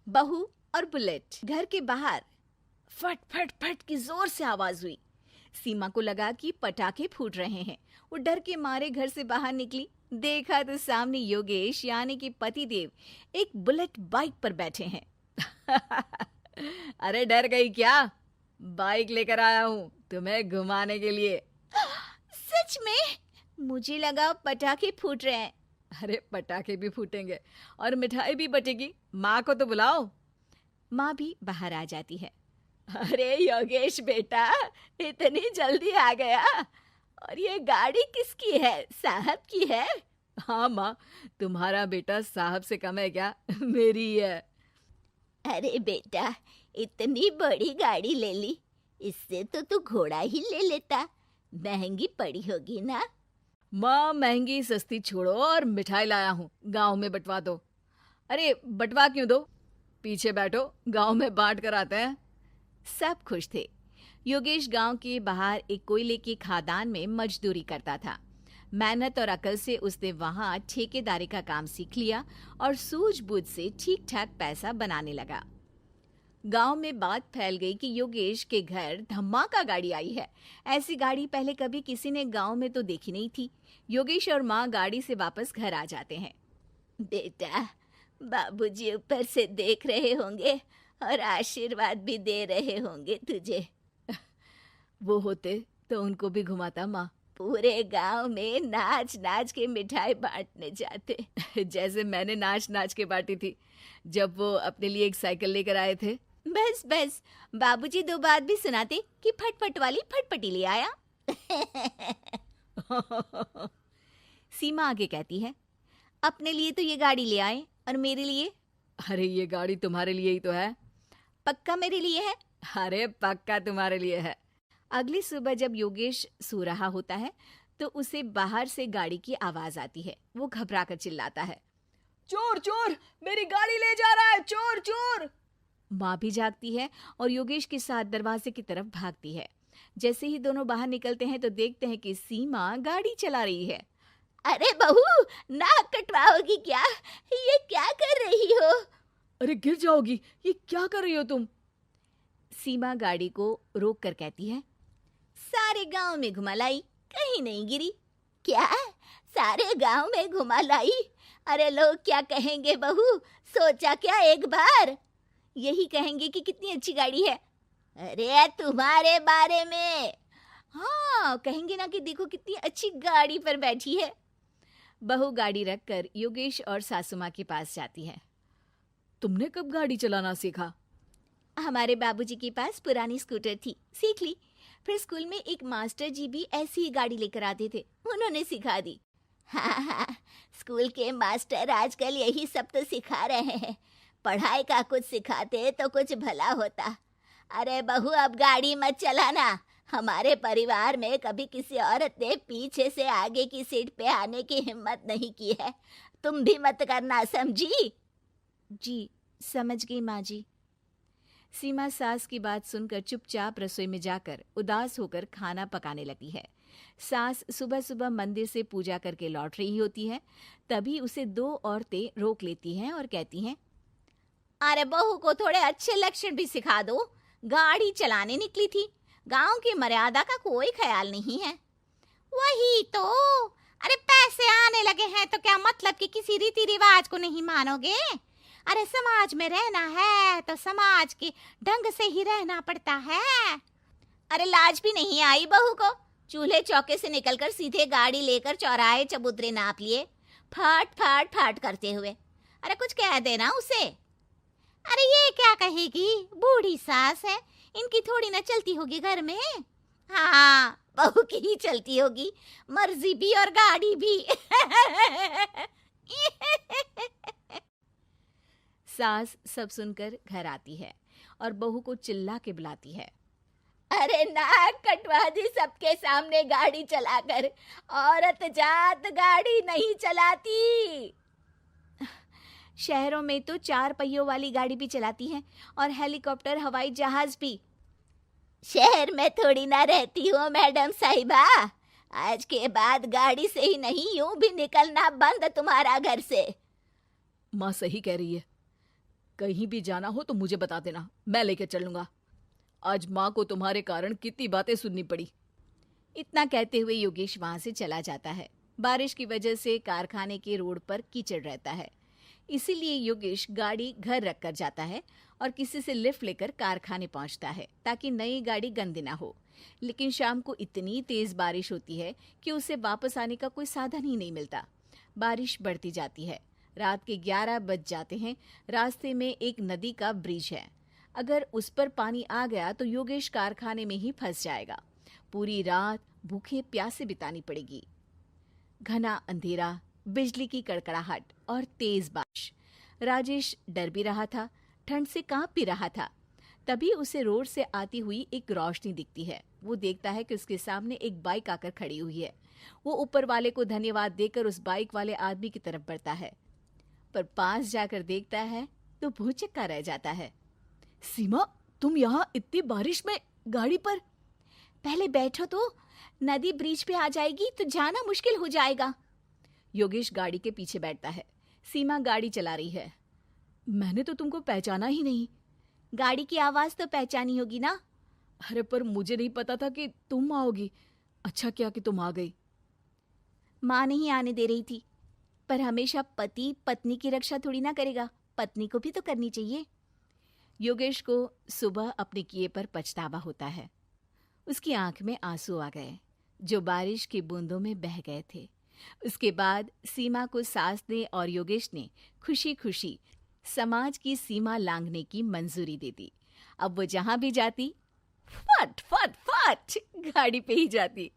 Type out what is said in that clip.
बहू और बुलेट। घर के बाहर फट फट फट की जोर से आवाज हुई। सीमा को लगा कि पटाखे फूट रहे हैं। वो डर के मारे घर से बाहर निकली। देखा तो सामने योगेश यानी कि पतिदेव एक बुलेट बाइक पर बैठे हैं। अरे डर गई क्या? बाइक लेकर आया हूँ तुम्हें घुमाने के लिए। सच में? मुझे लगा पटाखे फूट रहे हैं। अरे पटाखे भी फूटेंगे और मिठाई भी बटेगी। माँ को तो बुलाओ। माँ भी बाहर आ जाती है। अरे योगेश बेटा, इतनी जल्दी आ गया? और ये गाड़ी किसकी है? साहब की है? हाँ माँ, तुम्हारा बेटा साहब से कम है क्या? मेरी ही है। अरे बेटा, इतनी बड़ी गाड़ी ले ली, इससे तो तू घोड़ा ही ले लेता। महंगी पड़ी होगी ना? माँ महंगी सस्ती छोड़ो और मिठाई लाया हूँ, गांव में बंटवा दो। अरे बंटवा क्यों दो? पीछे बैठो, गांव में बांट कर आते हैं। सब खुश थे। योगेश गांव के बाहर एक कोयले की खदान में मजदूरी करता था। मेहनत और अकल से उसने वहां ठेकेदारी का काम सीख लिया और सूझबूझ से ठीक ठाक पैसा बनाने लगा। गांव में बात फैल गई कि योगेश के घर धमाका गाड़ी आई है। ऐसी गाड़ी पहले कभी किसी ने गांव में तो देखी नहीं थी। योगेश और माँ गाड़ी से वापस घर आ जाते हैं। बेटा, बाबूजी ऊपर से देख रहे होंगे और आशीर्वाद भी दे रहे होंगे तुझे। वो होते तो उनको भी घुमाता माँ। पूरे गांव में नाच नाच के मिठाई बांटने जाते। जैसे मैंने नाच नाच के बांटी थी जब वो अपने लिए एक साइकिल लेकर आए थे। बस बस, बाबूजी दो बात भी सुनाते कि फटफट वाली फटफटी ले आया। सीमा आगे कहती है, अपने लिए तो ये गाड़ी ले आए और मेरे लिए? अरे ये गाड़ी तुम्हारे लिए ही तो है। पक्का मेरे लिए है? अरे पक्का तुम्हारे लिए है। अगली सुबह जब योगेश सो रहा होता है तो उसे बाहर से गाड़ी की आवाज आती है। वो घबरा कर चिल्लाता है, चोर चोर, मेरी गाड़ी ले जा रहा है, चोर चोर। माँ भी जागती है और योगेश के साथ दरवाजे की तरफ भागती है। जैसे ही दोनों बाहर निकलते हैं तो देखते हैं कि सीमा गाड़ी चला रही है। अरे बहू, नाक कटवाओगी क्या? ये क्या कर रही हो? अरे गिर जाओगी, ये क्या कर रही हो तुम? सीमा गाड़ी को रोक कर कहती है, सारे गांव में घुमा लाई, कहीं नहीं गिरी। क्या? सारे गांव में घुमा लाई? अरे लोग क्या कहेंगे बहू? सोचा क्या एक बार? यही कहेंगे कि कितनी अच्छी गाड़ी है। अरे तुम्हारे बारे में। हाँ कहेंगे ना कि देखो कितनी अच्छी गाड़ी पर बैठी है। बहू गाड़ी रखकर योगेश और सासू माँ के पास जाती है। तुमने कब गाड़ी चलाना सीखा? हमारे बाबूजी के पास पुरानी स्कूटर थी, सीख ली। फिर स्कूल में एक मास्टर जी भी ऐसी ही गाड़ी लेकर आते थे, उन्होंने सिखा दी। हाँ हाँ, स्कूल के मास्टर आजकल यही सब तो सिखा रहे हैं। पढ़ाई का कुछ सिखाते तो कुछ भला होता। अरे बहू, अब गाड़ी मत चलाना। हमारे परिवार में कभी किसी औरत ने पीछे से आगे की सीट पे आने की हिम्मत नहीं की है। तुम भी मत करना, समझी? जी समझ गई माँ जी। सीमा सास की बात सुनकर चुपचाप रसोई में जाकर उदास होकर खाना पकाने लगती है। सास सुबह सुबह मंदिर से पूजा करके लौट रही होती है। तभी उसे दो औरतें रोक लेती हैं और कहती हैं, अरे बहू को थोड़े अच्छे लक्षण भी सिखा दो। गाड़ी चलाने निकली थी, गांव की मर्यादा का कोई ख्याल नहीं है। वही तो। अरे पैसे आने लगे हैं तो क्या मतलब कि किसी रीति रिवाज को नहीं मानोगे? अरे समाज में रहना है तो समाज के ढंग से ही रहना पड़ता है। अरे लाज भी नहीं आई बहू को? चूल्हे चौके से निकलकर सीधे गाड़ी लेकर चौराहे चबूतरे नाप लिए, फट फट फट करते हुए। अरे कुछ कह देना उसे। अरे ये क्या कहेगी? बूढ़ी सास है, इनकी थोड़ी ना चलती होगी घर में। हाँ, बहू की ही चलती होगी, मर्जी भी और गाड़ी भी। सास सब सुनकर घर आती है और बहू को चिल्ला के बुलाती है, अरे नाक कटवा दी सबके सामने गाड़ी चलाकर। औरत जात गाड़ी नहीं चलाती। शहरों में तो 4 पहियों वाली गाड़ी भी चलाती हैं और हेलीकॉप्टर, हवाई जहाज भी। शहर में थोड़ी ना रहती हो मैडम साहिबा। आज के बाद गाड़ी से ही नहीं, यूं भी निकलना बंद तुम्हारा घर से। माँ सही कह रही है। कहीं भी जाना हो तो मुझे बता देना, मैं लेकर चलूंगा। आज माँ को तुम्हारे कारण कितनी बातें सुननी पड़ी। इतना कहते हुए योगेश वहां से चला जाता है। बारिश की वजह से कारखाने के रोड पर कीचड़ रहता है, इसीलिए योगेश गाड़ी घर रख कर जाता है और किसी से लिफ्ट लेकर कारखाने पहुंचता है ताकि नई गाड़ी गंदी ना हो। लेकिन शाम को इतनी तेज बारिश होती है कि उसे वापस आने का कोई साधन ही नहीं मिलता। बारिश बढ़ती जाती है। रात के 11 बज जाते हैं। रास्ते में एक नदी का ब्रिज है। अगर उस पर पानी आ गया तो योगेश कारखाने में ही फंस जाएगा। पूरी रात भूखे प्यासे बितानी पड़ेगी। घना अंधेरा, बिजली की कड़कड़ाहट और तेज बारिश। राजेश डर भी रहा था, ठंड से कांप भी रहा था। तभी उसे रोड से आती हुई एक रोशनी दिखती है। वो देखता है कि उसके सामने एक बाइक आकर खड़ी हुई है। वो ऊपर वाले को धन्यवाद देकर उस बाइक वाले आदमी की तरफ बढ़ता है, पर पास जाकर देखता है तो भौचक्का रह जाता है। सीमा, तुम यहाँ इतनी बारिश में गाड़ी पर? पहले बैठो तो, नदी ब्रिज पे आ जाएगी तो जाना मुश्किल हो जाएगा। योगेश गाड़ी के पीछे बैठता है। सीमा गाड़ी चला रही है। मैंने तो तुमको पहचाना ही नहीं। गाड़ी की आवाज तो पहचानी होगी ना। अरे पर मुझे नहीं पता था कि तुम आओगी। अच्छा किया कि तुम आ गई। माँ नहीं आने दे रही थी, पर हमेशा पति पत्नी की रक्षा थोड़ी ना करेगा, पत्नी को भी तो करनी चाहिए। योगेश को सुबह अपने किए पर पछतावा होता है। उसकी आंख में आंसू आ गए जो बारिश की बूंदों में बह गए थे। उसके बाद सीमा को सास ने और योगेश ने खुशी खुशी समाज की सीमा लांघने की मंजूरी दे दी। अब वो जहां भी जाती फट फट फट गाड़ी पे ही जाती।